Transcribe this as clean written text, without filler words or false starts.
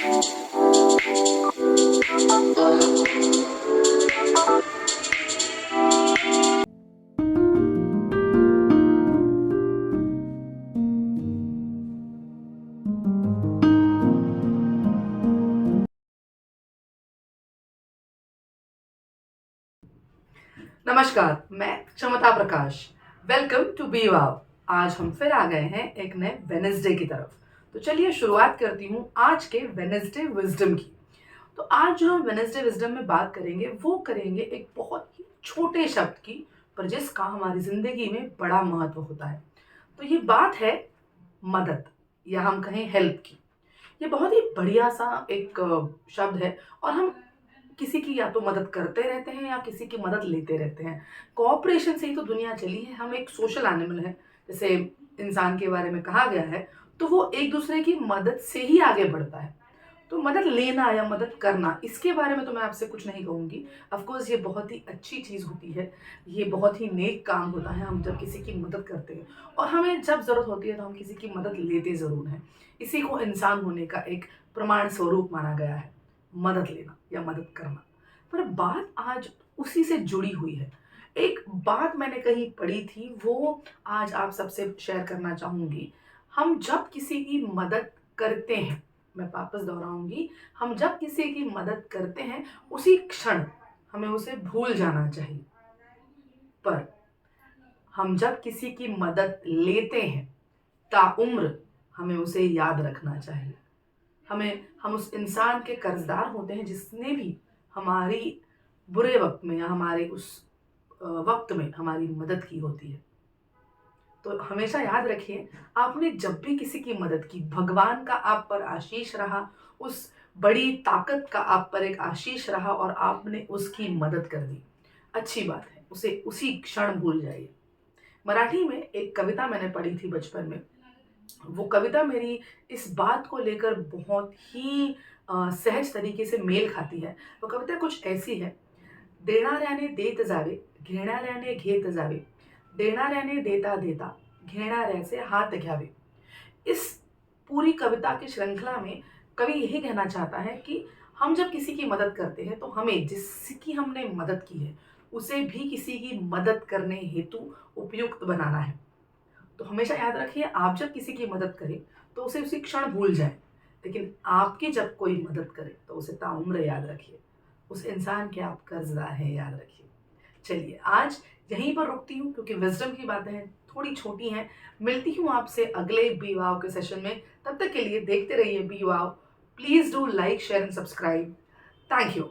नमस्कार, मैं क्षमता प्रकाश। वेलकम टू बी वाव। आज हम फिर आ गए हैं एक नए वेनेसडे की तरफ। तो चलिए शुरुआत करती हूँ आज के वेनेसडे विजडम की। तो आज जो हम वेनेसडे विजडम में बात करेंगे वो करेंगे एक बहुत ही छोटे शब्द की, पर जिसका हमारी जिंदगी में बड़ा महत्व होता है। तो ये बात है मदद, या हम कहें हेल्प की। ये बहुत ही बढ़िया सा एक शब्द है, और हम किसी की या तो मदद करते रहते हैं या किसी की मदद लेते रहते हैं। कोऑपरेशन से ही तो दुनिया चली है, हम एक सोशल एनिमल हैं। जैसे इंसान के बारे में कहा गया है, तो वो एक दूसरे की मदद से ही आगे बढ़ता है। तो मदद लेना या मदद करना, इसके बारे में तो मैं आपसे कुछ नहीं कहूँगी। ऑफ कोर्स ये बहुत ही अच्छी चीज़ होती है, ये बहुत ही नेक काम होता है हम जब किसी की मदद करते हैं, और हमें जब ज़रूरत होती है तो हम किसी की मदद लेते ज़रूर हैं। इसी को इंसान होने का एक प्रमाण स्वरूप माना गया है, मदद लेना या मदद करना। पर बात आज उसी से जुड़ी हुई है। एक बात मैंने कहीं पढ़ी थी, वो आज आप सबसे शेयर करना चाहूँगी। हम जब किसी की मदद करते हैं, मैं वापस दोहराऊँगी, हम जब किसी की मदद करते हैं, उसी क्षण हमें उसे भूल जाना चाहिए। पर हम जब किसी की मदद लेते हैं, ताउम्र हमें उसे याद रखना चाहिए। हम उस इंसान के कर्ज़दार होते हैं जिसने भी हमारी बुरे वक़्त में या हमारे उस वक़्त में हमारी मदद की होती है। तो हमेशा याद रखिए, आपने जब भी किसी की मदद की, भगवान का आप पर आशीष रहा, उस बड़ी ताकत का आप पर एक आशीष रहा और आपने उसकी मदद कर दी। अच्छी बात है, उसे उसी क्षण भूल जाइए। मराठी में एक कविता मैंने पढ़ी थी बचपन में। वो कविता मेरी इस बात को लेकर बहुत ही सहज तरीके से मेल खाती है। वो कविता कुछ ऐसी है: देणाऱ्याने देत जावे, घेणाऱ्याने घेत जावे, देणाऱ्याने देता देता, घेणाऱ्याचे हात घ्यावे। इस पूरी कविता की श्रृंखला में कवि यही कहना चाहता है कि हम जब किसी की मदद करते हैं तो हमें जिसकी हमने मदद की है उसे भी किसी की मदद करने हेतु उपयुक्त बनाना है। तो हमेशा याद रखिए, आप जब किसी की मदद करें तो उसे उसी क्षण भूल जाएं, लेकिन आपकी जब कोई मदद करे तो उसे ताउम्र याद रखिए। उस इंसान के आप कर्जदार हैं, याद रखिए। चलिए आज यहीं पर रुकती हूँ, क्योंकि विजडम की बातें हैं, थोड़ी छोटी हैं। मिलती हूँ आपसे अगले बी वाव के सेशन में। तब तक के लिए देखते रहिए बी वाव। Please do like, share and subscribe. Thank you.